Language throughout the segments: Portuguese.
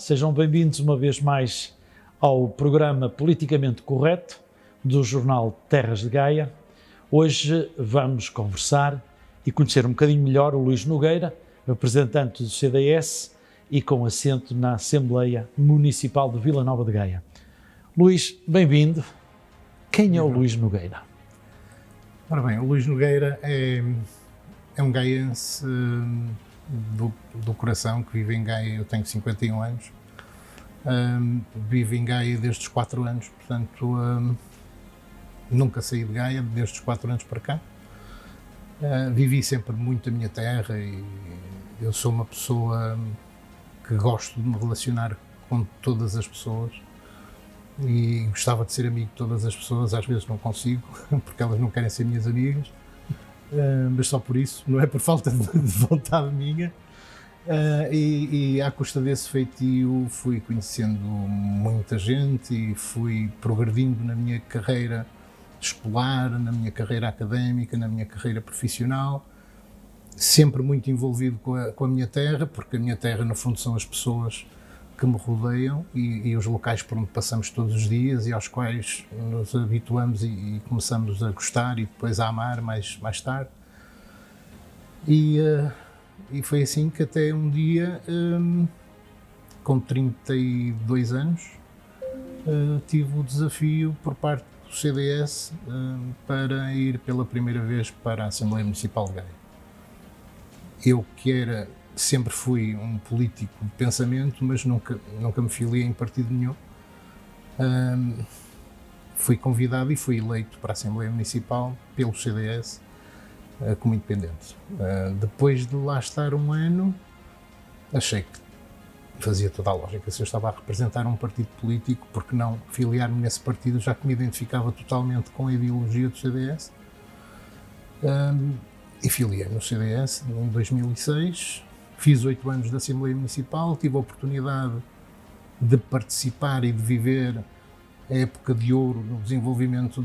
sejam bem-vindos uma vez mais ao programa Politicamente Correto do jornal Terras de Gaia. Hoje vamos conversar e conhecer um bocadinho melhor o Luís Nogueira, representante do CDS e com assento na Assembleia Municipal de Vila Nova de Gaia. Luís, bem-vindo. Quem é o Luís Nogueira? Ora bem, o Luís Nogueira é um gaiense do coração que vive em Gaia. Eu tenho 51 anos, vivo em Gaia desde os 4 anos, portanto nunca saí de Gaia desde os 4 anos para cá. Vivi sempre muito a minha terra e eu sou uma pessoa que gosto de me relacionar com todas as pessoas e gostava de ser amigo de todas as pessoas. Às vezes não consigo, porque elas não querem ser minhas amigas, mas só por isso, não é por falta de vontade minha. E à custa desse feitio fui conhecendo muita gente e fui progredindo na minha carreira escolar, na minha carreira académica, na minha carreira profissional, sempre muito envolvido com a minha terra, porque a minha terra no fundo são as pessoas que me rodeiam e os locais por onde passamos todos os dias e aos quais nos habituamos e começamos a gostar e depois a amar mais tarde. E foi assim que até um dia, com 32 anos, tive o desafio por parte do CDS para ir pela primeira vez para a Assembleia Municipal de Gaia. Eu sempre fui um político de pensamento, mas nunca me filiei em partido nenhum. Fui convidado e fui eleito para a Assembleia Municipal pelo CDS como independente. Depois de lá estar um ano, achei que fazia toda a lógica. Se eu estava a representar um partido político, porque não filiar-me nesse partido, já que me identificava totalmente com a ideologia do CDS. E filiei no CDS em 2006. Fiz 8 anos da Assembleia Municipal, tive a oportunidade de participar e de viver a época de ouro no desenvolvimento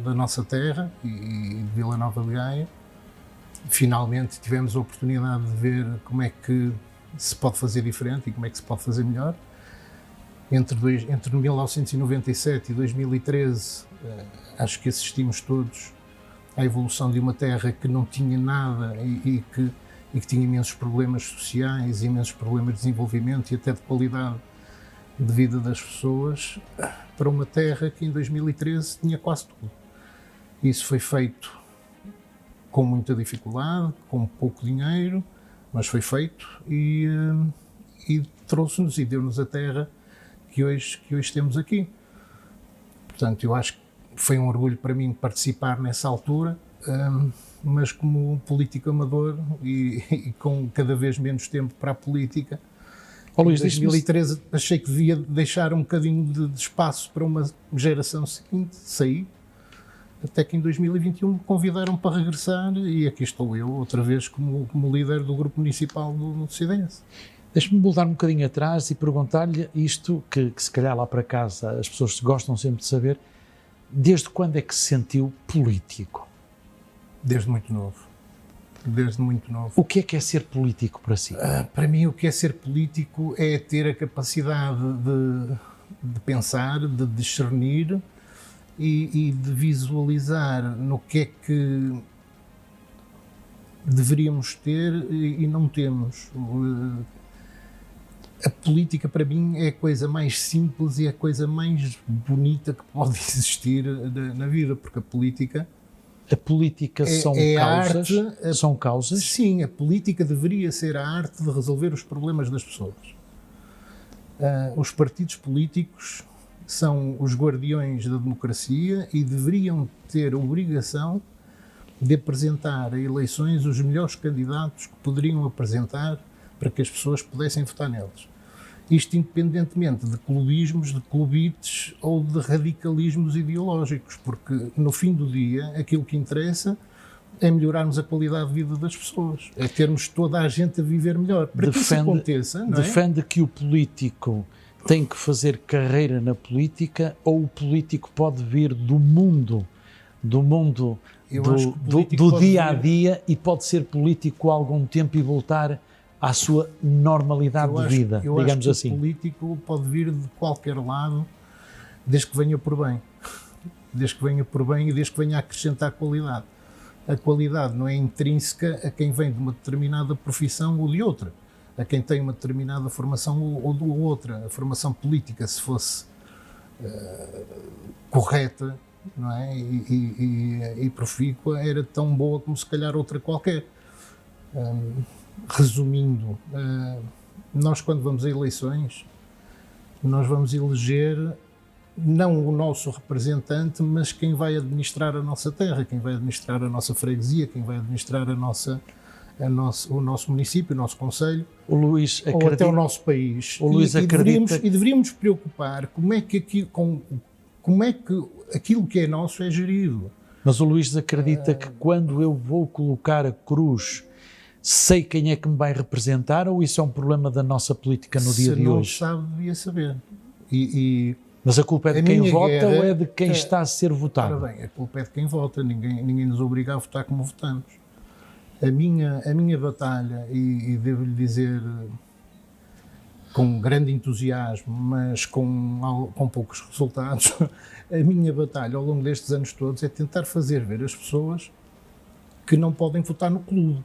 da nossa terra e de Vila Nova de Gaia. Finalmente tivemos a oportunidade de ver como é que se pode fazer diferente e como é que se pode fazer melhor. Entre 1997 e 2013, acho que assistimos todos à evolução de uma terra que não tinha nada e que tinha imensos problemas sociais, imensos problemas de desenvolvimento e até de qualidade de vida das pessoas, para uma terra que em 2013 tinha quase tudo. Isso foi feito com muita dificuldade, com pouco dinheiro, mas foi feito e trouxe-nos e deu-nos a terra que hoje temos aqui. Portanto, eu acho que foi um orgulho para mim participar nessa altura, mas como político amador e com cada vez menos tempo para a política. Luís, em 2013 achei que devia deixar um bocadinho de espaço para uma geração seguinte, saí, até que em 2021 me convidaram para regressar e aqui estou eu, outra vez como líder do grupo municipal do CDS. Deixe-me voltar um bocadinho atrás e perguntar-lhe isto, que se calhar lá para casa as pessoas gostam sempre de saber: desde quando é que se sentiu político? Desde muito novo. Desde muito novo. O que é ser político para si? Para mim, o que é ser político é ter a capacidade de pensar, de discernir e de visualizar no que é que deveríamos ter e não temos. A política, para mim, é a coisa mais simples e a coisa mais bonita que pode existir na vida, porque a política são causas? São causas? Sim, a política deveria ser a arte de resolver os problemas das pessoas. Os partidos políticos são os guardiões da democracia e deveriam ter a obrigação de apresentar a eleições os melhores candidatos que poderiam apresentar para que as pessoas pudessem votar neles. Isto independentemente de clubismos, de clubites ou de radicalismos ideológicos, porque no fim do dia aquilo que interessa é melhorarmos a qualidade de vida das pessoas, é termos toda a gente a viver melhor. Para que isso aconteça, não é? Defende que o político tem que fazer carreira na política ou o político pode vir do mundo do dia a dia e pode ser político há algum tempo e voltar à sua normalidade de vida, eu digamos acho que assim. O político pode vir de qualquer lado, desde que venha por bem. Desde que venha por bem e desde que venha a acrescentar qualidade. A qualidade não é intrínseca a quem vem de uma determinada profissão ou de outra, a quem tem uma determinada formação ou de outra. A formação política, se fosse correta, não é? E profícua, era tão boa como se calhar outra qualquer. Resumindo, nós quando vamos a eleições, nós vamos eleger não o nosso representante, mas quem vai administrar a nossa terra, quem vai administrar a nossa freguesia, quem vai administrar o nosso município, o nosso concelho, O Luís ou até o nosso país. O Luís acredita... deveríamos preocupar como é que aquilo que é nosso é gerido. Mas o Luís acredita que quando eu vou colocar a cruz, sei quem é que me vai representar, ou isso é um problema da nossa política no dia de hoje? Se não sabe, devia saber. Mas a culpa é de quem vota ou é de quem está a ser votado? Ora bem, a culpa é de quem vota, ninguém nos obriga a votar como votamos. A minha batalha, e devo-lhe dizer com grande entusiasmo, mas com poucos resultados, a minha batalha ao longo destes anos todos é tentar fazer ver as pessoas que não podem votar no clube.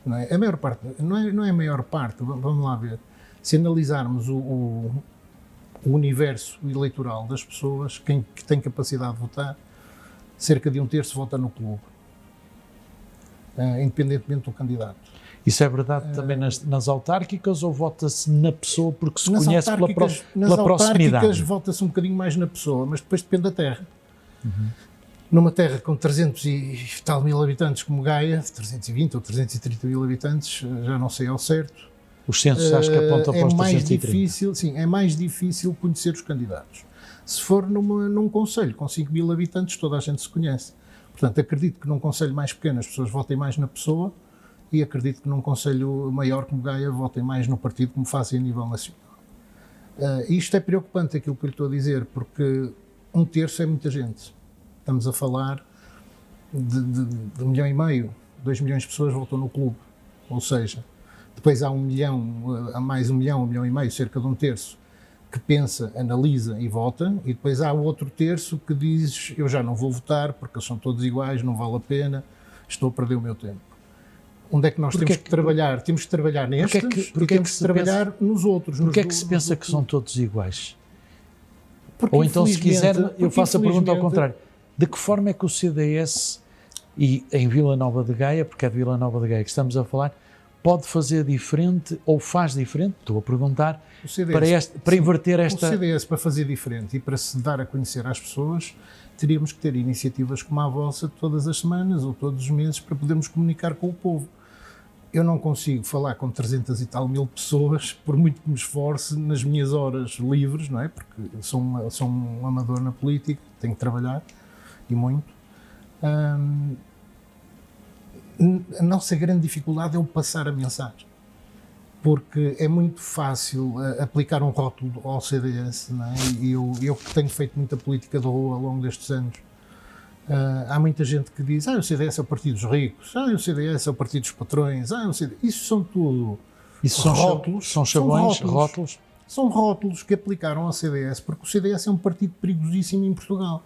Não é? A maior parte, não é a maior parte, vamos lá ver. Se analisarmos o universo eleitoral das pessoas, que tem capacidade de votar, cerca de 1/3 vota no clube, independentemente do candidato. Isso é verdade também nas autárquicas, ou vota-se na pessoa porque se conhece pela proximidade? Nas autárquicas vota-se um bocadinho mais na pessoa, mas depois depende da terra. Numa terra com 300 e tal mil habitantes como Gaia, 320 ou 330 mil habitantes, já não sei ao certo. Os censos acho que apontam para os 330. É mais difícil conhecer os candidatos. Se for num concelho com 5 mil habitantes, toda a gente se conhece. Portanto, acredito que num concelho mais pequeno as pessoas votem mais na pessoa, e acredito que num concelho maior como Gaia votem mais no partido, como fazem a nível nacional. Isto é preocupante, aquilo que eu lhe estou a dizer, porque 1/3 é muita gente. Estamos a falar de 1,5 milhão, 2 milhões de pessoas votam no clube. Ou seja, depois há 1 milhão, há mais 1 milhão, 1,5 milhão, cerca de 1/3, que pensa, analisa e vota, e depois há o outro terço que diz: eu já não vou votar porque eles são todos iguais, não vale a pena, estou a perder o meu tempo. Onde é que nós temos que trabalhar? Temos que trabalhar nestes e temos que trabalhar nos outros. Porquê é que se pensa que são todos iguais? Ou então, se quiser, eu faço a pergunta ao contrário. De que forma é que o CDS, e em Vila Nova de Gaia, porque é de Vila Nova de Gaia que estamos a falar, pode fazer diferente, ou faz diferente, estou a perguntar, para inverter esta... O CDS, para fazer diferente e para se dar a conhecer às pessoas, teríamos que ter iniciativas como a vossa todas as semanas ou todos os meses para podermos comunicar com o povo. Eu não consigo falar com 300 e tal mil pessoas, por muito que me esforce nas minhas horas livres, não é? Porque sou um amador na política, tenho que trabalhar, e muito. A nossa grande dificuldade é o passar a mensagem, porque é muito fácil aplicar um rótulo ao CDS, não é? E eu que tenho feito muita política de rua ao longo destes anos, há muita gente que diz: o CDS é o partido dos ricos, o CDS é o partido dos patrões, isso são tudo rótulos. São chavões, rótulos. São rótulos que aplicaram ao CDS, porque o CDS é um partido perigosíssimo em Portugal.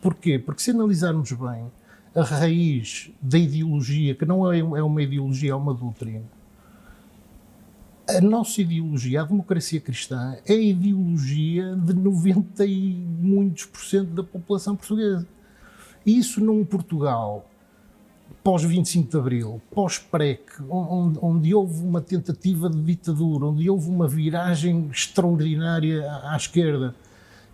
Porquê? Porque se analisarmos bem a raiz da ideologia, que não é uma ideologia, é uma doutrina, a nossa ideologia, a democracia cristã, é a ideologia de 90 e muitos % da população portuguesa. E isso num Portugal pós-25 de Abril, pós-PREC, onde houve uma tentativa de ditadura, onde houve uma viragem extraordinária à esquerda.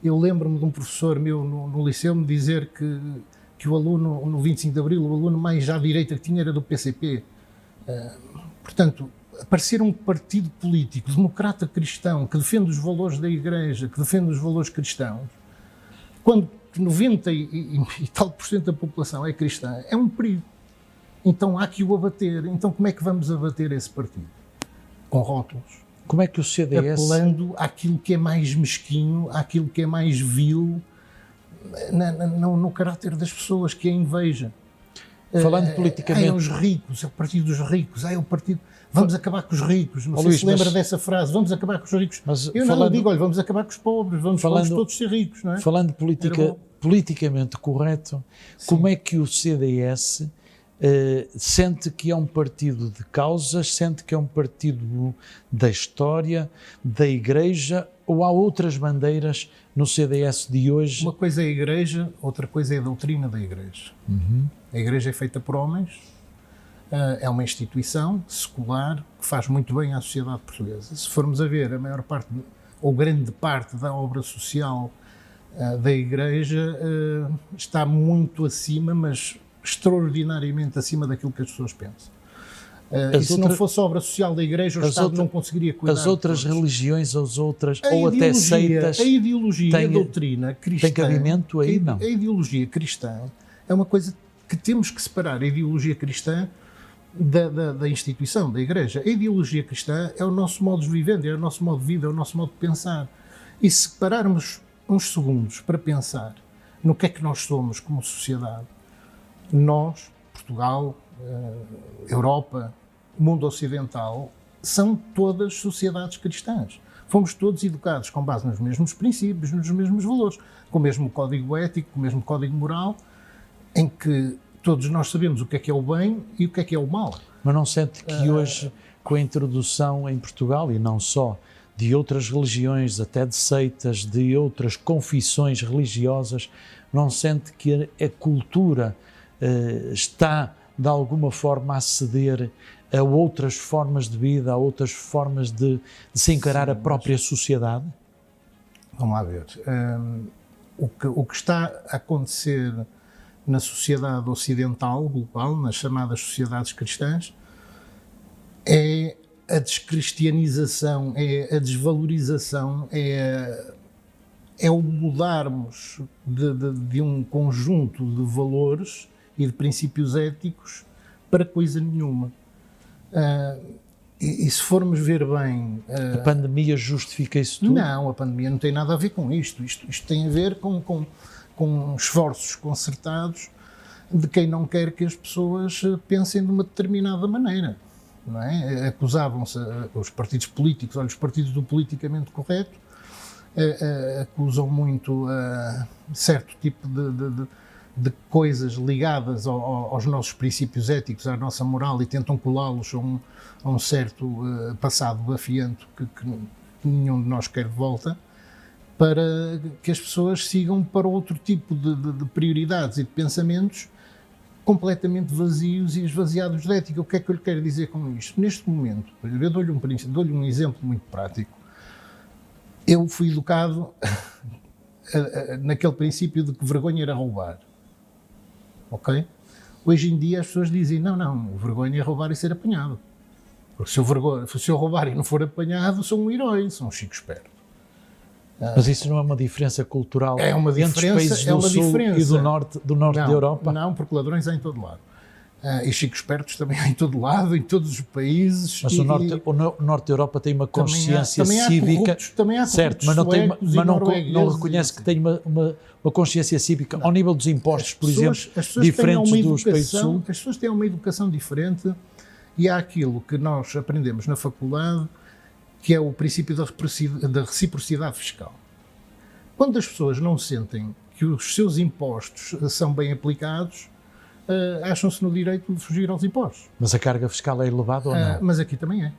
Eu lembro-me de um professor meu no liceu me dizer que o aluno, no 25 de Abril, o aluno mais à direita que tinha era do PCP. Portanto, aparecer um partido político, democrata cristão, que defende os valores da Igreja, que defende os valores cristãos, quando 90 e tal % da população é cristã, é um perigo. Então há que o abater. Então como é que vamos abater esse partido? Com rótulos. Como é que o CDS... Apelando àquilo que é mais mesquinho, àquilo que é mais vil, no caráter das pessoas, que é a inveja. Falando politicamente... os ricos, é o partido dos ricos, é o partido... Vamos acabar com os ricos. Não sei Luís, se lembra dessa frase. Vamos acabar com os ricos. Eu não digo, olha, vamos acabar com os pobres. Vamos todos ser ricos, não é? Falando politicamente correto, sim, como é que o CDS sente que é um partido de causas, sente que é um partido da história, da Igreja, ou há outras bandeiras no CDS de hoje? Uma coisa é a Igreja, outra coisa é a doutrina da Igreja. A Igreja é feita por homens, é uma instituição secular que faz muito bem à sociedade portuguesa. Se formos a ver, a maior parte, ou grande parte da obra social da Igreja está muito acima, mas extraordinariamente acima daquilo que as pessoas pensam. E se não fosse obra social da Igreja, o Estado não conseguiria cuidar. As outras religiões, ou até seitas... A ideologia, a doutrina cristã... Tem cabimento aí, não? A ideologia cristã é uma coisa que temos que separar. A ideologia cristã da instituição, da Igreja. A ideologia cristã é o nosso modo de viver, é o nosso modo de vida, é o nosso modo de pensar. E se pararmos uns segundos para pensar no que é que nós somos como sociedade, nós, Portugal, Europa, mundo ocidental, são todas sociedades cristãs. Fomos todos educados com base nos mesmos princípios, nos mesmos valores, com o mesmo código ético, com o mesmo código moral, em que todos nós sabemos o que é o bem e o que é o mal. Mas não sente que hoje, com a introdução em Portugal, e não só, de outras religiões, até de seitas, de outras confissões religiosas, não sente que a cultura está, de alguma forma, a ceder a outras formas de vida, a outras formas de se encarar a própria sociedade? Vamos lá ver. O que está a acontecer na sociedade ocidental, global, nas chamadas sociedades cristãs, é a descristianização, é a desvalorização, é o mudarmos de um conjunto de valores e de princípios éticos para coisa nenhuma. E se formos ver bem... a pandemia justifica isso tudo? Não, a pandemia não tem nada a ver com isto. Isto tem a ver com esforços concertados de quem não quer que as pessoas pensem de uma determinada maneira. Não é? Acusavam-se os partidos políticos, olha, os partidos do politicamente correto, acusam muito certo tipo de coisas ligadas aos nossos princípios éticos, à nossa moral, e tentam colá-los a um certo passado afiante que nenhum de nós quer de volta, para que as pessoas sigam para outro tipo de prioridades e de pensamentos completamente vazios e esvaziados de ética. O que é que eu lhe quero dizer com isto? Neste momento, eu dou-lhe um exemplo muito prático. Eu fui educado naquele princípio de que vergonha era roubar. Ok? Hoje em dia as pessoas dizem, não, vergonha é roubar e ser apanhado. Porque se eu roubar e não for apanhado, sou um herói, sou um chico esperto. Mas isso não é uma diferença cultural entre os países do Sul e do norte da Europa? Não, porque ladrões há em todo lado. E chicos espertos também há em todo lado, em todos os países. Mas o norte da Europa tem uma consciência cívica, também há certo, mas não reconhece que tem uma consciência cívica ao nível dos impostos, por exemplo, diferentes dos países do Sul. As pessoas têm uma educação diferente e há aquilo que nós aprendemos na faculdade, que é o princípio da reciprocidade fiscal. Quando as pessoas não sentem que os seus impostos são bem aplicados, acham-se no direito de fugir aos impostos. Mas a carga fiscal é elevada ou não? Mas aqui também é.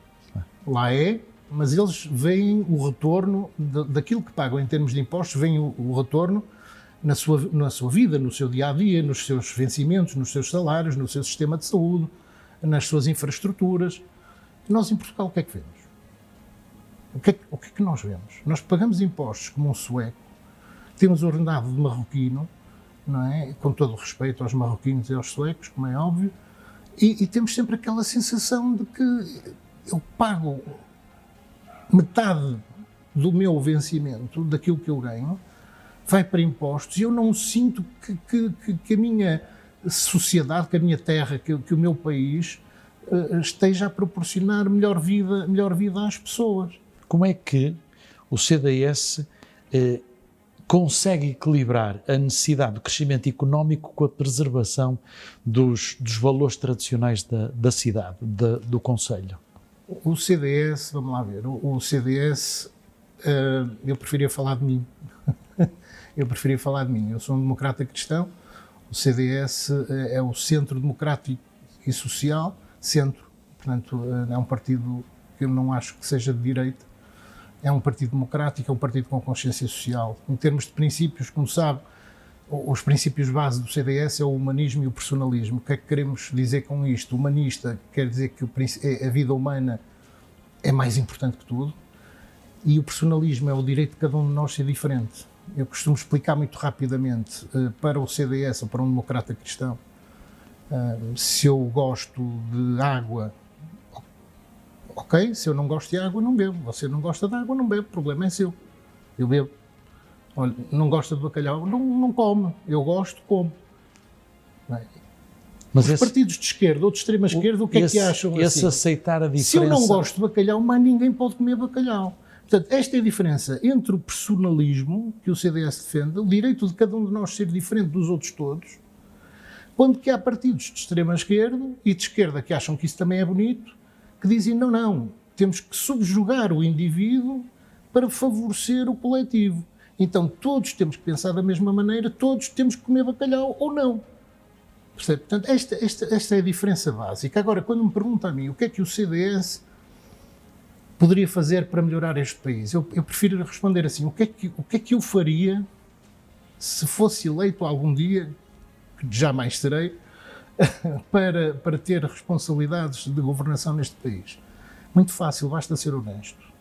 Lá é, mas eles veem o retorno daquilo que pagam em termos de impostos, veem o retorno na sua vida, no seu dia-a-dia, nos seus vencimentos, nos seus salários, no seu sistema de saúde, nas suas infraestruturas. Nós em Portugal o que é que vemos? O que é que nós vemos? Nós pagamos impostos como um sueco, temos o ordenado de marroquino, não é? Com todo o respeito aos marroquinos e aos suecos, como é óbvio, e temos sempre aquela sensação de que eu pago metade do meu vencimento, daquilo que eu ganho, vai para impostos, e eu não sinto que a minha sociedade, que a minha terra, que o meu país esteja a proporcionar melhor vida às pessoas. Como é que o CDS consegue equilibrar a necessidade do crescimento económico com a preservação dos valores tradicionais da cidade, do concelho? O CDS, vamos lá ver, o CDS, eu preferia falar de mim. Eu sou um democrata cristão, o CDS é o Centro Democrático e Social, centro, portanto, é um partido que eu não acho que seja de direita, é um partido democrático, é um partido com consciência social. Em termos de princípios, como sabe, os princípios base do CDS é o humanismo e o personalismo. O que é que queremos dizer com isto? Humanista quer dizer que a vida humana é mais importante que tudo, e o personalismo é o direito de cada um de nós ser diferente. Eu costumo explicar muito rapidamente para o CDS ou para um democrata cristão. Se eu gosto de água, ok, se eu não gosto de água, não bebo. Você não gosta de água, não bebe, o problema é seu. Eu bebo. Olha, não gosta de bacalhau, não come. Eu gosto, como. Mas os partidos de esquerda ou de extrema esquerda, o que é que acham assim? Esse aceitar a diferença... Se eu não gosto de bacalhau, mais ninguém pode comer bacalhau. Portanto, esta é a diferença entre o personalismo, que o CDS defende, o direito de cada um de nós ser diferente dos outros todos, quando que há partidos de extrema esquerda e de esquerda que acham que isso também é bonito, que dizem não, temos que subjugar o indivíduo para favorecer o coletivo. Então todos temos que pensar da mesma maneira, todos temos que comer bacalhau ou não. Percebe? Portanto, esta é a diferença básica. Agora, quando me pergunta a mim o que é que o CDS poderia fazer para melhorar este país, eu prefiro responder assim, o que é que eu faria se fosse eleito algum dia, que jamais serei, para ter responsabilidades de governação neste país? Muito fácil, basta ser honesto.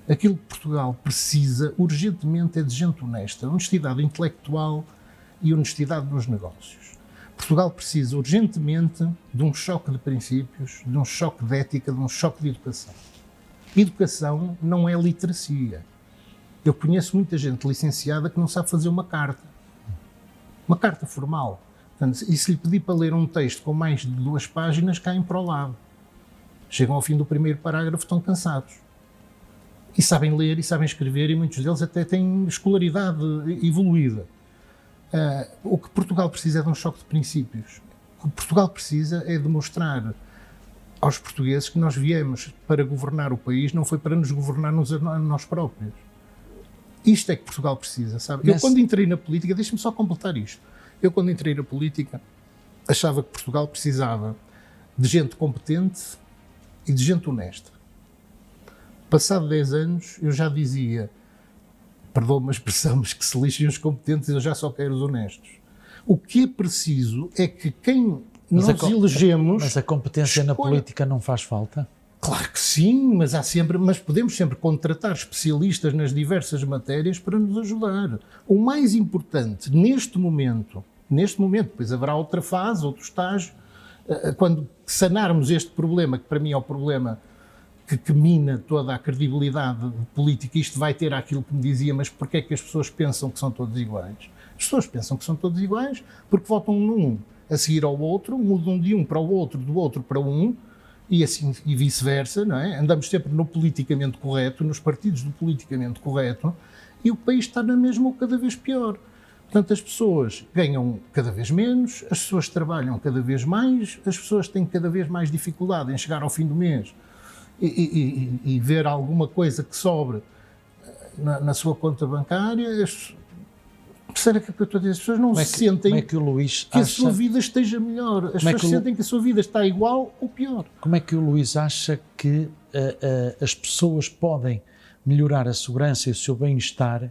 Aquilo que Portugal precisa urgentemente é de gente honesta, honestidade intelectual e honestidade nos negócios. Portugal precisa urgentemente de um choque de princípios, de um choque de ética, de um choque de educação. Educação não é literacia. Eu conheço muita gente licenciada que não sabe fazer uma carta formal. Portanto, e se lhe pedir para ler um texto com mais de 2 páginas, caem para o lado. Chegam ao fim do primeiro parágrafo, estão cansados. E sabem ler e sabem escrever, e muitos deles até têm escolaridade evoluída. O que Portugal precisa é de um choque de princípios. O que Portugal precisa é demonstrar aos portugueses que nós viemos para governar o país, não foi para nos governarmos a nós próprios. Isto é que Portugal precisa, sabe? Eu, quando entrei na política, deixe-me só completar isto. Eu, quando entrei na política, achava que Portugal precisava de gente competente e de gente honesta. Passado 10 anos, eu já dizia, perdoa-me a expressão, mas que se lixem os competentes, eu já só quero os honestos. O que é preciso é que quem nós elegemos... Mas a competência na política não faz falta? Claro que sim, mas podemos sempre contratar especialistas nas diversas matérias para nos ajudar. O mais importante neste momento, depois haverá outra fase, outro estágio, quando sanarmos este problema, que para mim é o problema que mina toda a credibilidade política, isto vai ter aquilo que me dizia, mas porquê é que as pessoas pensam que são todos iguais? As pessoas pensam que são todos iguais porque votam num a seguir ao outro, mudam de um para o outro, do outro para um, e assim e vice-versa, não é? Andamos sempre no politicamente correto, nos partidos do politicamente correto, e o país está na mesma ou cada vez pior. Portanto, as pessoas ganham cada vez menos, as pessoas trabalham cada vez mais, as pessoas têm cada vez mais dificuldade em chegar ao fim do mês e ver alguma coisa que sobre na sua conta bancária. Percebe o que eu estou a dizer? As pessoas não se sentem que o Luís que a sua vida esteja melhor. As pessoas sentem que a sua vida está igual ou pior. Como é que o Luís acha que as pessoas podem melhorar a segurança e o seu bem-estar?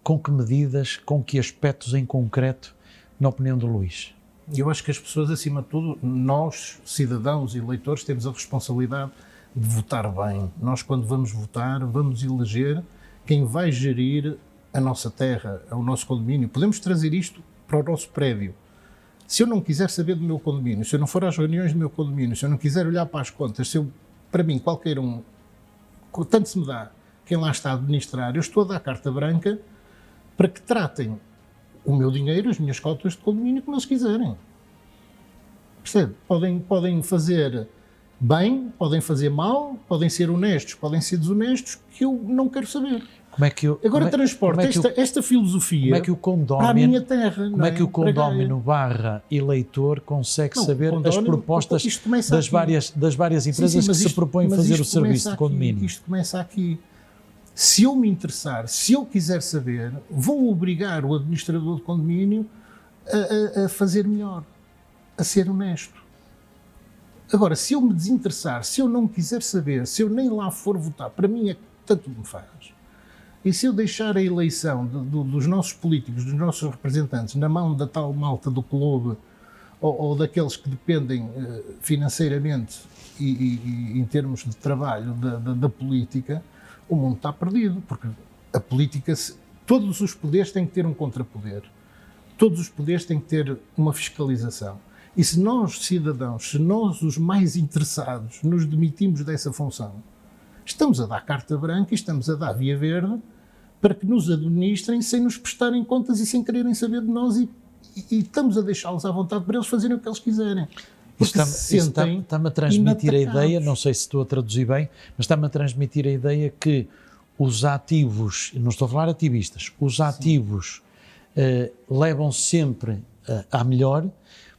Com que medidas, com que aspectos em concreto, na opinião do Luís? Eu acho que as pessoas, acima de tudo, nós, cidadãos e eleitores, temos a responsabilidade de votar bem. Nós, quando vamos votar, vamos eleger quem vai gerir a nossa terra, o nosso condomínio. Podemos trazer isto para o nosso prédio. Se eu não quiser saber do meu condomínio, se eu não for às reuniões do meu condomínio, se eu não quiser olhar para as contas, para mim, qualquer um, tanto se me dá quem lá está a administrar, eu estou a dar carta branca para que tratem o meu dinheiro, as minhas cotas de condomínio, como eles quiserem. Percebe? Podem fazer bem, podem fazer mal, podem ser honestos, podem ser desonestos, que eu não quero saber. Agora transporta esta filosofia para a minha terra. Como é que o condómino / eleitor consegue saber as propostas das várias empresas que se propõem fazer o serviço de condomínio? Isto começa aqui. Se eu me interessar, se eu quiser saber, vou obrigar o administrador de condomínio a fazer melhor, a ser honesto. Agora, se eu me desinteressar, se eu não quiser saber, se eu nem lá for votar, para mim é que tanto me faz. E se eu deixar a eleição dos nossos políticos, dos nossos representantes, na mão da tal malta do clube ou daqueles que dependem financeiramente e em termos de trabalho da política, o mundo está perdido, porque a política, todos os poderes têm que ter um contrapoder, todos os poderes têm que ter uma fiscalização. E se nós, cidadãos, se nós, os mais interessados, nos demitimos dessa função, estamos a dar carta branca e estamos a dar via verde para que nos administrem sem nos prestarem contas e sem quererem saber de nós e estamos a deixá-los à vontade para eles fazerem o que eles quiserem. Está-me a transmitir a ideia, não sei se estou a traduzir bem, mas está-me a transmitir a ideia que os ativos, não estou a falar ativistas, os ativos levam sempre à melhor,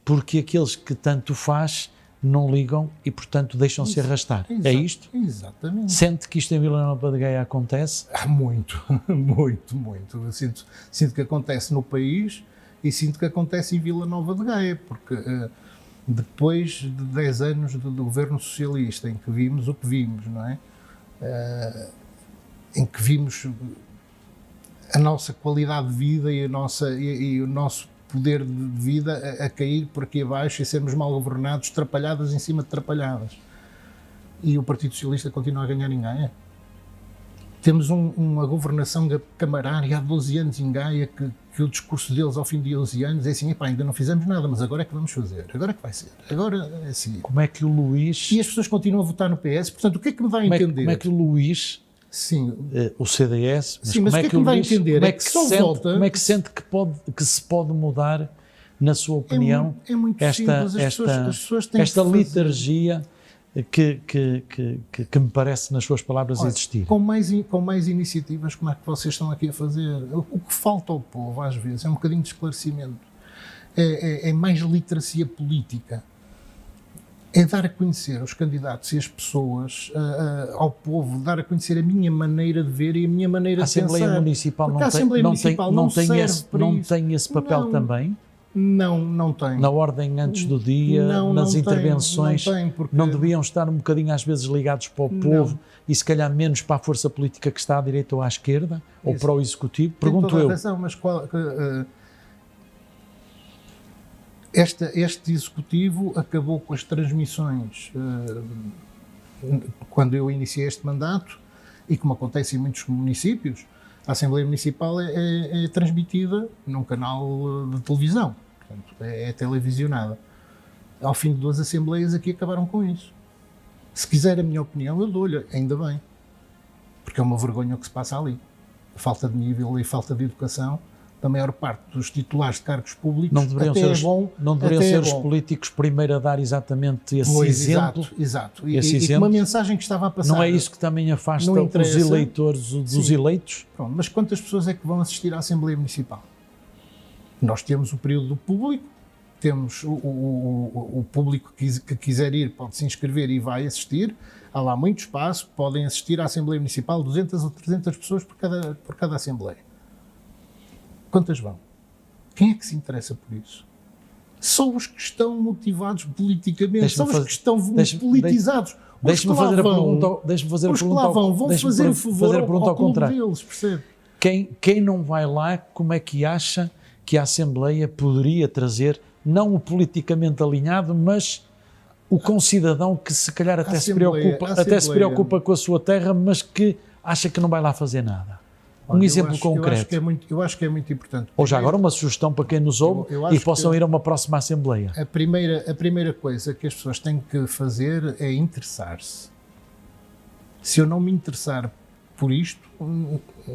porque aqueles que tanto faz não ligam e, portanto, deixam-se arrastar. É isto? Exatamente. Sente que isto em Vila Nova de Gaia acontece? Muito, muito, muito. Eu sinto que acontece no país e sinto que acontece em Vila Nova de Gaia, porque depois de 10 anos do governo socialista, em que vimos o que vimos, não é? Em que vimos a nossa qualidade de vida e o nosso poder de vida a cair por aqui abaixo e sermos mal governados, trapalhadas em cima de trapalhadas. E o Partido Socialista continua a ganhar em Gaia. Temos uma governação camarária há 12 anos em Gaia, que o discurso deles ao fim de 12 anos é assim, ainda não fizemos nada, mas agora é que vamos fazer, agora é que vai ser, agora é assim. Como é que o Luís... E as pessoas continuam a votar no PS, portanto, o que é que me dá a entender? Como é que o Luís... Sim. O CDS, mas como é que me dá a entender? Como é que sente que se pode mudar, na sua opinião, é muito simples. As pessoas têm esta liturgia que me parece, nas suas palavras, existir? Com mais iniciativas, como é que vocês estão aqui a fazer? O que falta ao povo, às vezes, é um bocadinho de esclarecimento. É mais literacia política. É dar a conhecer aos candidatos e às pessoas, ao povo, dar a conhecer a minha maneira de ver e a minha maneira de pensar. A Assembleia Municipal não tem esse papel também? Não tem. Na ordem antes do dia, nas intervenções, não deviam estar um bocadinho às vezes ligados para o povo e se calhar menos para a força política que está à direita ou à esquerda, ou para o Executivo? Pergunto eu. Razão, mas este Executivo acabou com as transmissões quando eu iniciei este mandato, e como acontece em muitos municípios, a Assembleia Municipal é transmitida num canal de televisão, portanto, é televisionada. Ao fim de 2 assembleias aqui acabaram com isso. Se quiser a minha opinião, eu dou-lhe, ainda bem, porque é uma vergonha o que se passa ali. A falta de nível e falta de educação da maior parte dos titulares de cargos públicos. Não deveriam ser os políticos primeiro a dar exatamente esse exemplo? Exato. E uma mensagem que estava a passar. Não é isso que também afasta os eleitores dos eleitos? Pronto, mas quantas pessoas é que vão assistir à Assembleia Municipal? Nós temos o período do público, temos o público que quiser ir pode se inscrever e vai assistir. Há lá muito espaço, podem assistir à Assembleia Municipal 200 ou 300 pessoas por cada Assembleia. Quantas vão? Quem é que se interessa por isso? Só os que estão motivados politicamente, só os que estão politizados. Deixe-me fazer a pergunta. Os que lá vão fazer o favor ao clube deles, percebe? Quem não vai lá, como é que acha que a Assembleia poderia trazer, não o politicamente alinhado, mas o concidadão que se calhar até se preocupa com a sua terra, mas que acha que não vai lá fazer nada? Um exemplo concreto. Eu acho que é muito importante. Ou já agora uma sugestão para quem nos ouve e possam ir a uma próxima Assembleia. A primeira coisa que as pessoas têm que fazer é interessar-se. Se eu não me interessar por isto,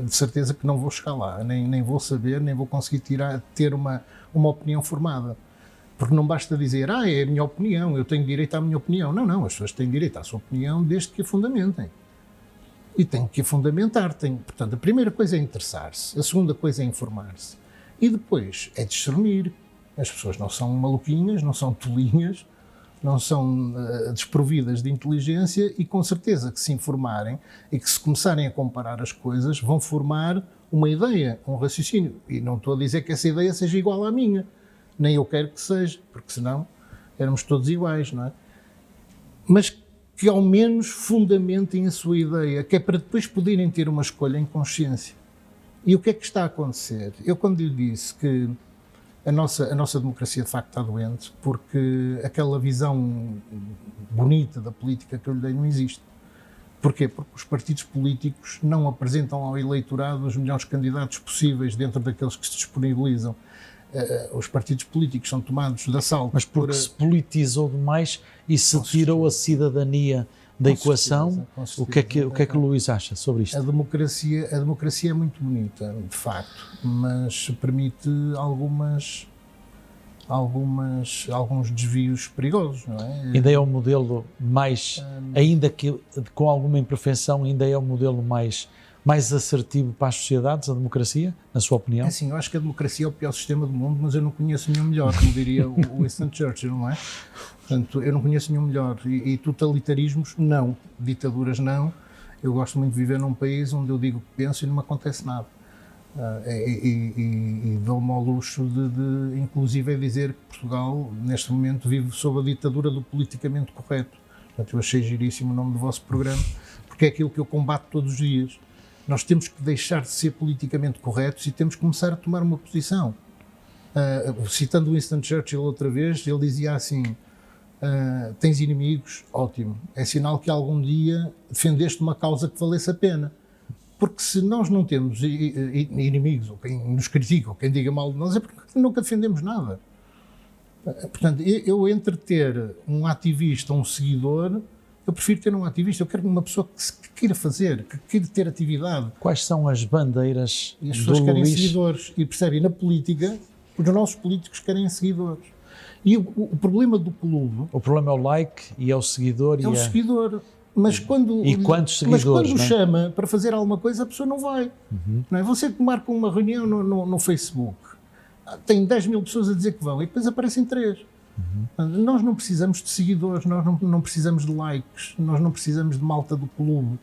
de certeza que não vou chegar lá, nem vou saber, nem vou conseguir ter uma opinião formada. Porque não basta dizer, é a minha opinião, eu tenho direito à minha opinião. Não, não, as pessoas têm direito à sua opinião desde que a fundamentem. E têm que a fundamentar. Portanto, a primeira coisa é interessar-se, a segunda coisa é informar-se. E depois é discernir. As pessoas não são maluquinhas, não são tolinhas, não são desprovidas de inteligência e com certeza que se informarem e que se começarem a comparar as coisas vão formar uma ideia, um raciocínio. E não estou a dizer que essa ideia seja igual à minha, nem eu quero que seja, porque senão éramos todos iguais, não é? Mas que ao menos fundamentem a sua ideia, que é para depois poderem ter uma escolha em consciência. E o que é que está a acontecer? Eu quando lhe disse que a nossa democracia de facto está doente, porque aquela visão bonita da política que eu lhe dei não existe. Porquê? Porque os partidos políticos não apresentam ao eleitorado os melhores candidatos possíveis dentro daqueles que se disponibilizam. Os partidos políticos são tomados de assalto. Mas porque se politizou demais e se tirou a cidadania da equação, o que é que o Luís acha sobre isto? A democracia é muito bonita, de facto, mas permite alguns desvios perigosos, não é? Ainda é o modelo mais, ainda que com alguma imperfeição, ainda é o modelo mais assertivo para as sociedades, a democracia, na sua opinião? É assim, eu acho que a democracia é o pior sistema do mundo, mas eu não conheço nenhum melhor, como diria o Winston Churchill, não é? Portanto, eu não conheço nenhum melhor. E totalitarismos, não. Ditaduras, não. Eu gosto muito de viver num país onde eu digo o que penso e não me acontece nada. E dou-me ao luxo de inclusive, dizer que Portugal, neste momento, vive sob a ditadura do politicamente correto. Portanto, eu achei giríssimo o nome do vosso programa, porque é aquilo que eu combato todos os dias. Nós temos que deixar de ser politicamente corretos e temos que começar a tomar uma posição. Citando Winston Churchill outra vez, ele dizia assim, tens inimigos? Ótimo. É sinal que algum dia defendeste uma causa que valesse a pena. Porque se nós não temos inimigos, ou quem nos critica, ou quem diga mal de nós, é porque nunca defendemos nada. Portanto, eu entre ter um ativista, um seguidor, eu prefiro ter um ativista, eu quero uma pessoa que queira fazer, que queira ter atividade. Quais são as bandeiras e as pessoas do querem Luís? seguidores. E percebem, na política, os nossos políticos querem seguidores. E o problema do clube... O problema é o like e é o seguidor. É o seguidor. Mas quando, e quantos seguidores, o chama para fazer alguma coisa, a pessoa não vai. Não é? Você que marca uma reunião no Facebook, tem 10 mil pessoas a dizer que vão e depois aparecem 3. Nós não precisamos de seguidores, nós não precisamos de likes, nós não precisamos de malta do clube.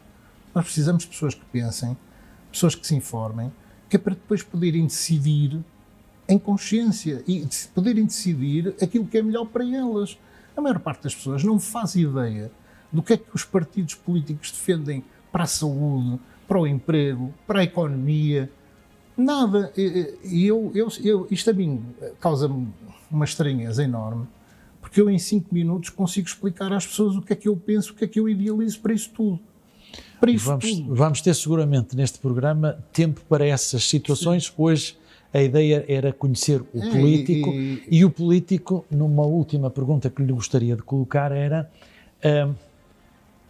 Nós precisamos de pessoas que pensem, pessoas que se informem, que é para depois poderem decidir em consciência e poderem decidir aquilo que é melhor para elas. A maior parte das pessoas não faz ideia do que é que os partidos políticos defendem para a saúde, para o emprego, para a economia. Nada. E isto a mim causa-me uma estranheza enorme, porque eu em 5 minutos consigo explicar às pessoas o que é que eu penso, o que é que eu idealizo para isso tudo. Vamos ter seguramente neste programa tempo para essas situações. Sim. Hoje a ideia era conhecer o político e o político, numa última pergunta que lhe gostaria de colocar era...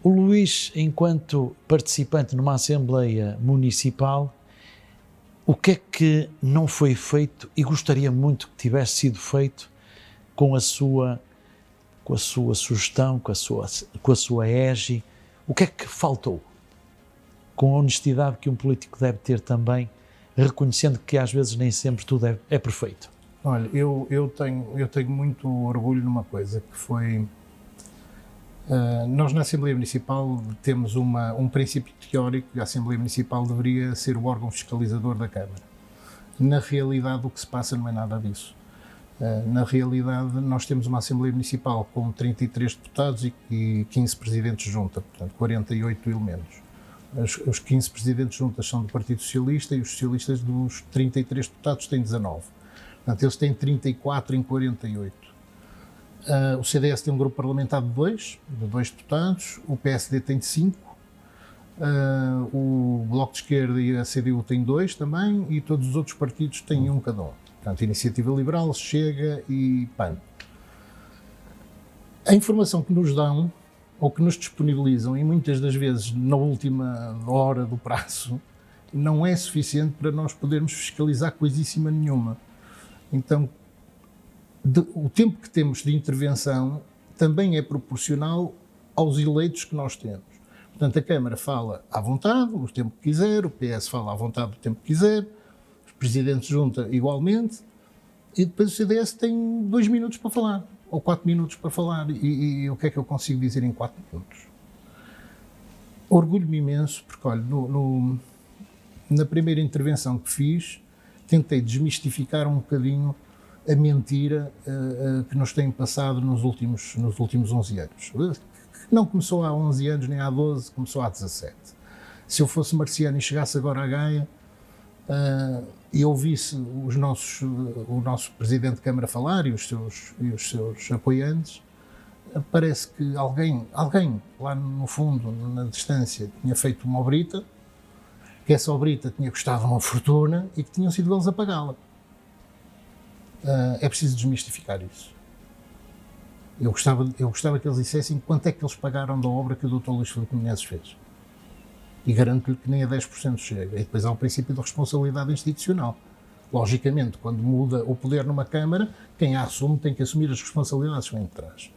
o Luís, enquanto participante numa Assembleia Municipal, o que é que não foi feito e gostaria muito que tivesse sido feito com a sua sugestão, com a sua égide? O que é que faltou? Com a honestidade que um político deve ter também, reconhecendo que às vezes nem sempre tudo é perfeito. Olha, eu tenho muito orgulho numa coisa, que foi... nós na Assembleia Municipal temos um princípio teórico que a Assembleia Municipal deveria ser o órgão fiscalizador da Câmara. Na realidade o que se passa não é nada disso. Na realidade nós temos uma Assembleia Municipal com 33 deputados e 15 presidentes de junta, portanto 48 elementos. Os 15 presidentes de junta são do Partido Socialista e os socialistas dos 33 deputados têm 19. Portanto eles têm 34 em 48. O CDS tem um grupo parlamentar de 2 deputados, o PSD tem 5, o Bloco de Esquerda e a CDU têm 2 também, e todos os outros partidos têm 1 cada um. Portanto, Iniciativa Liberal, Chega e PAN. A informação que nos dão, ou que nos disponibilizam, e muitas das vezes na última hora do prazo, não é suficiente para nós podermos fiscalizar coisíssima nenhuma. Então, o tempo que temos de intervenção também é proporcional aos eleitos que nós temos. Portanto, a Câmara fala à vontade, o tempo que quiser, o PS fala à vontade, o tempo que quiser, os presidentes junta igualmente, e depois o CDS tem 2 minutos para falar, ou 4 minutos para falar, e o que é que eu consigo dizer em 4 minutos? Orgulho-me imenso, porque, olha, na primeira intervenção que fiz, tentei desmistificar um bocadinho a mentira que nos tem passado nos últimos 11 anos. Não começou há 11 anos, nem há 12, começou há 17. Se eu fosse marciano e chegasse agora à Gaia e ouvisse o nosso Presidente de Câmara falar e os seus apoiantes, parece que alguém lá no fundo, na distância, tinha feito uma obrita, que essa obrita tinha custado uma fortuna e que tinham sido eles a pagá-la. É preciso desmistificar isso. Eu gostava que eles dissessem quanto é que eles pagaram da obra que o Dr. Luís Filipe Menezes fez. E garanto-lhe que nem a 10% chega. E depois há o princípio da responsabilidade institucional. Logicamente, quando muda o poder numa Câmara, quem a assume tem que assumir as responsabilidades que vem de trás.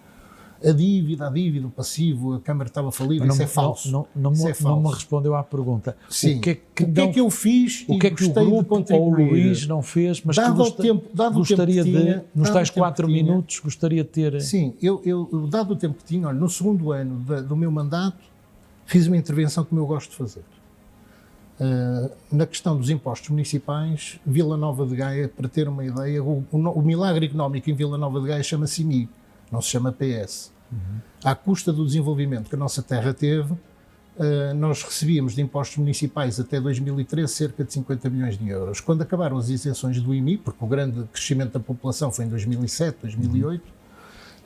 A dívida, o passivo, a Câmara estava falida, isso é falso. Não me respondeu à pergunta. Sim. O que é que eu fiz o que é que o grupo ou o Luís não fez, mas dado que gostaria de, nos tais 4 minutos, gostaria de ter... Sim, eu dado o tempo que tinha, olha, no segundo ano do meu mandato, fiz uma intervenção como eu gosto de fazer. Na questão dos impostos municipais, Vila Nova de Gaia, para ter uma ideia, o milagre económico em Vila Nova de Gaia chama-se IMI, não se chama PS. À custa do desenvolvimento que a nossa terra teve, nós recebíamos de impostos municipais até 2013 cerca de 50 milhões de euros. Quando acabaram as isenções do IMI, porque o grande crescimento da população foi em 2007, 2008,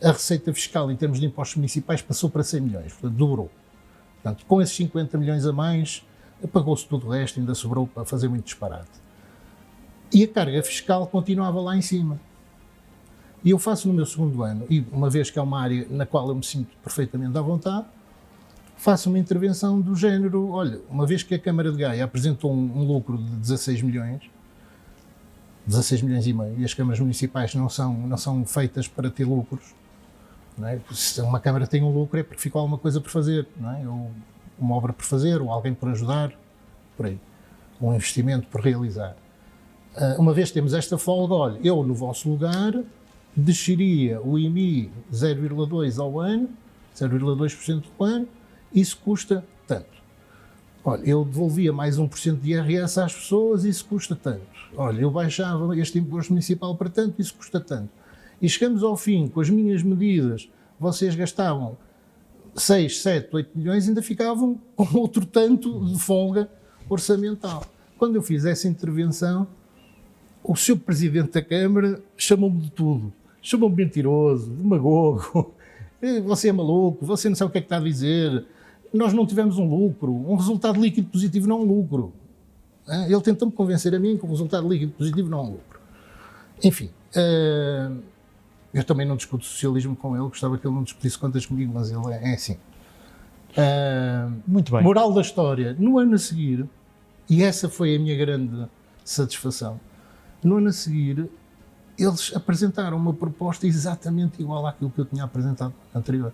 a receita fiscal em termos de impostos municipais passou para 100 milhões, portanto dobrou. Portanto, com esses 50 milhões a mais, pagou-se tudo o resto, ainda sobrou para fazer muito disparate. E a carga fiscal continuava lá em cima. E eu faço no meu segundo ano, e uma vez que é uma área na qual eu me sinto perfeitamente à vontade, faço uma intervenção do género, olha, uma vez que a Câmara de Gaia apresentou um lucro de 16 milhões e meio, e as câmaras municipais não são feitas para ter lucros, não é? Se uma Câmara tem um lucro é porque ficou alguma coisa por fazer, não é? Ou uma obra por fazer, ou alguém por ajudar, por aí, um investimento por realizar. Uma vez que temos esta folga, olha, eu no vosso lugar desceria o IMI 0,2% ao ano, 0,2% do ano, isso custa tanto. Olha, eu devolvia mais 1% de IRS às pessoas, isso custa tanto. Olha, eu baixava este imposto municipal para tanto, isso custa tanto. E chegamos ao fim, com as minhas medidas, vocês gastavam 6, 7, 8 milhões, ainda ficavam com outro tanto de folga orçamental. Quando eu fiz essa intervenção, o Sr. Presidente da Câmara chamou-me de tudo. Chamou-me mentiroso, demagogo, você é maluco, você não sabe o que é que está a dizer, nós não tivemos um lucro, um resultado líquido positivo não é um lucro. Ele tentou-me convencer a mim que o resultado líquido positivo não é um lucro. Enfim, eu também não discuto socialismo com ele, gostava que ele não discutisse contas comigo, mas ele é assim. Muito bem. Moral da história, no ano a seguir, e essa foi a minha grande satisfação, no ano a seguir, eles apresentaram uma proposta exatamente igual àquilo que eu tinha apresentado anterior.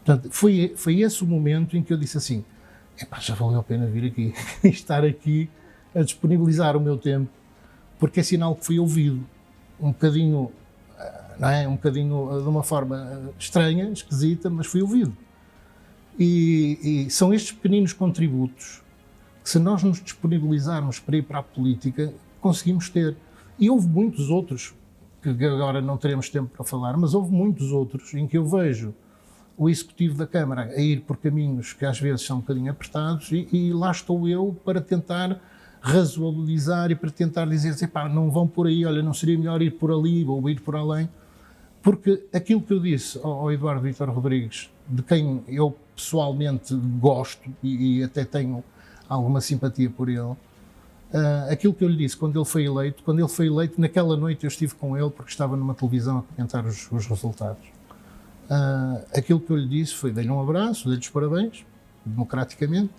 Portanto, foi esse o momento em que eu disse assim, já valeu a pena vir aqui, estar aqui a disponibilizar o meu tempo, porque é sinal que fui ouvido, um bocadinho, não é? Um bocadinho de uma forma estranha, esquisita, mas fui ouvido. E são estes pequeninos contributos que, se nós nos disponibilizarmos para ir para a política, conseguimos ter. E houve muitos outros, que agora não teremos tempo para falar, mas houve muitos outros em que eu vejo o Executivo da Câmara a ir por caminhos que às vezes são um bocadinho apertados e lá estou eu para tentar razoabilizar e para tentar dizer, não vão por aí, olha, não seria melhor ir por ali ou ir por além, porque aquilo que eu disse ao Eduardo Vítor Rodrigues, de quem eu pessoalmente gosto e até tenho alguma simpatia por ele, aquilo que eu lhe disse quando ele foi eleito, naquela noite eu estive com ele porque estava numa televisão a comentar os resultados. Aquilo que eu lhe disse foi, dei-lhe um abraço, dei-lhe os parabéns, democraticamente,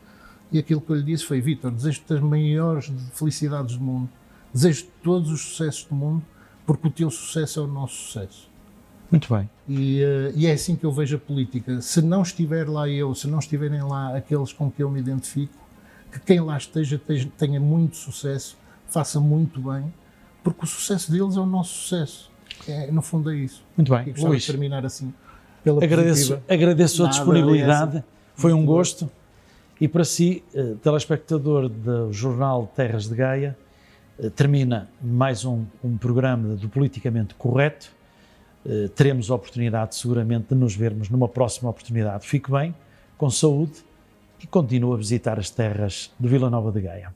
e aquilo que eu lhe disse foi, Vítor, desejo-te as maiores felicidades do mundo, desejo-te todos os sucessos do mundo, porque o teu sucesso é o nosso sucesso. Muito bem. E é assim que eu vejo a política. Se não estiver lá eu, se não estiverem lá aqueles com que eu me identifico, que quem lá esteja tenha muito sucesso, faça muito bem, porque o sucesso deles é o nosso sucesso. No fundo é isso. Muito bem. E gostava Luís, de terminar assim, pela agradeço a Nada, disponibilidade, foi um Muito bom. gosto. E para si, telespectador do jornal Terras de Gaia, termina mais um programa do Politicamente Correto. Teremos a oportunidade seguramente de nos vermos numa próxima oportunidade. Fique bem, com saúde e continue a visitar as terras de Vila Nova de Gaia.